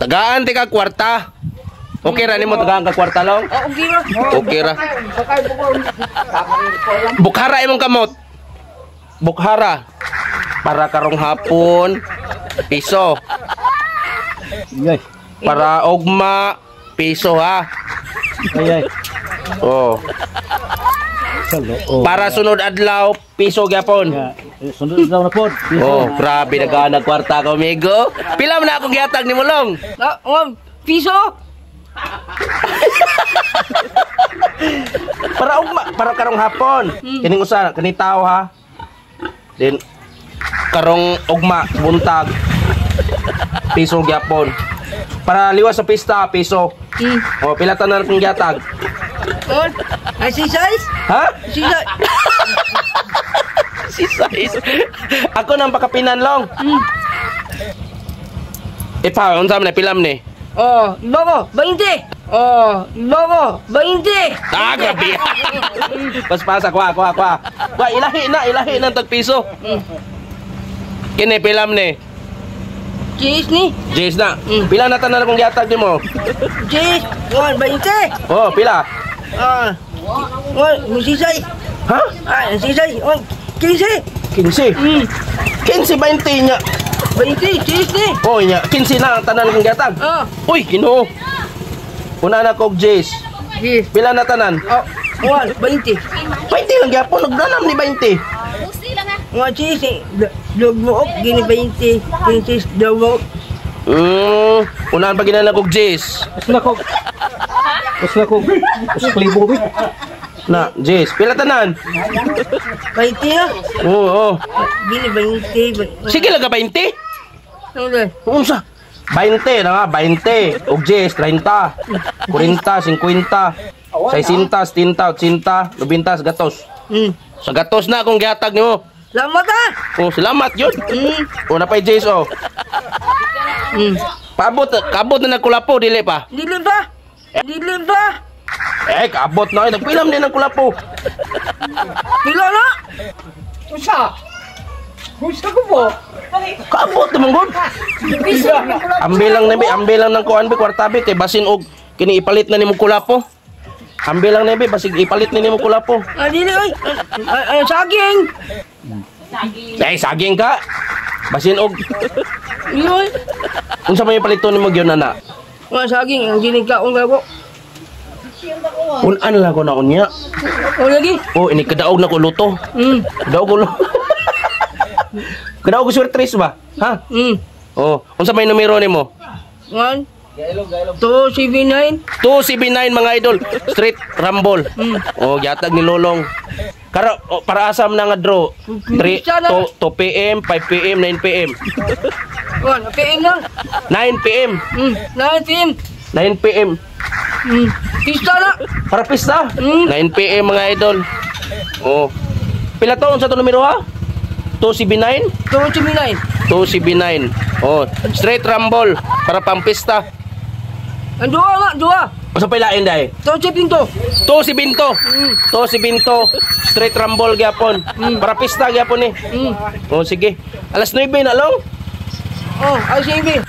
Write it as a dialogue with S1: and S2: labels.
S1: Tagaan ti ka kwarta. Okay ra nimo tagaan ka kwarta long?
S2: Okay ra.
S1: Okay ra. Bukhara imong kamot. Bukhara. Para karong hapon piso. Para ugma piso ha.
S3: Ay.
S1: Oh. Para sunod adlaw piso gyapon.
S3: Sunod daw na pod.
S1: Oh, grabe nagana kwarta ko, amigo. Pila man akong gihatag nimo long?
S2: Piso?
S1: Para karong hapon. Kining usa kani tao ha. Then karong ugma buntag piso gyapon. Para liwas sa pista piso. Oh, pila tanan kong gihatag?
S2: Si size?
S1: Ha?
S2: Si size?
S1: Si size. Ako nang pakapinan long. Ipa, unsa man pilam ni?
S2: Oh, logo, 20. Oh, logo, 20.
S1: Ah, grabe. Pas-pasa, kwa. Kwa, ilahi na tag piso. Kini pilam ni?
S2: Cheese ni?
S1: Jace na. Pila na tanan kong gihatag nimo?
S2: Cheese, 20.
S1: Oh, pila?
S2: Si size.
S1: Ha?
S2: Si size, 15.
S1: 15. 15 20 nya.
S2: 20, cheese ni.
S1: Oh, nya 15 na ang tanan kong gihatag. Uy, Ginoo. Una na kog Jace.
S2: Yes.
S1: Pila na tanan?
S2: 20.
S1: 20 lang gyapon nagdanam ni 20.
S2: Cheese, logbook, gini 20. Cheese, logbook.
S1: Unahan pa ginana kog Jace.
S3: Nako. Klibo bi.
S1: Na, Jace, pila tanan?
S2: 20 na.
S1: Oo.
S2: Gini 20.
S1: Sige lang ka 20. Unsa? 20 na nga, 20. Og Jace, 30. 40, 50. 60, 70, 80, 90, sa gatos. Sa gatos na akong gihatag nimo.
S2: Salamat ha.
S1: Oh, salamat yun. Una pa Jace, oh. Kabot na nagkulapo, dili pa.
S2: Dili ba?
S1: Kabot na, nagpilam din ng kulapo.
S2: Pila na?
S3: Usa ko po.
S1: Kabot naman gud. Ambilang ng kuan bi kwartabi kay basin og kini ipalit na nimo kulapo. Ambilang na bi basig ipalit na nimo kulapo.
S2: Dili ay. Saging.
S1: Saging ka. Basin og
S2: Yoy.
S1: unsa may paliton nimo gyud nana?
S2: Saging ang ginig ka ung labo.
S1: Unan lang ko na unya.
S2: Lagi.
S1: Oh, ini kadaog na ko luto. Kadaog ko luto. Kadaog ko surprise ba? Ha? Oh, unsa may numero nimo?
S2: 1 279
S1: 279 mga idol. Street Rumble. Oh, gihatag ni Lolong. Para asam na nga draw. 2 PM, 5 PM, 9 PM.
S2: 1 PM lang.
S1: 9 PM.
S2: 9 PM.
S1: 9 PM.
S2: Pista na.
S1: Para pista. 9 PM mga idol. Oh. Pila taon sa to numero ha? 279?
S2: 279.
S1: 279. Oh, Street Rumble para pampista.
S2: Ang dua.
S1: Asa pa ilain dai?
S2: 270.
S1: 270. Street Rumble gyapon. Para pista gyapon ni. Oh, sige. Alas 9 na long.
S2: Oh, ay sige.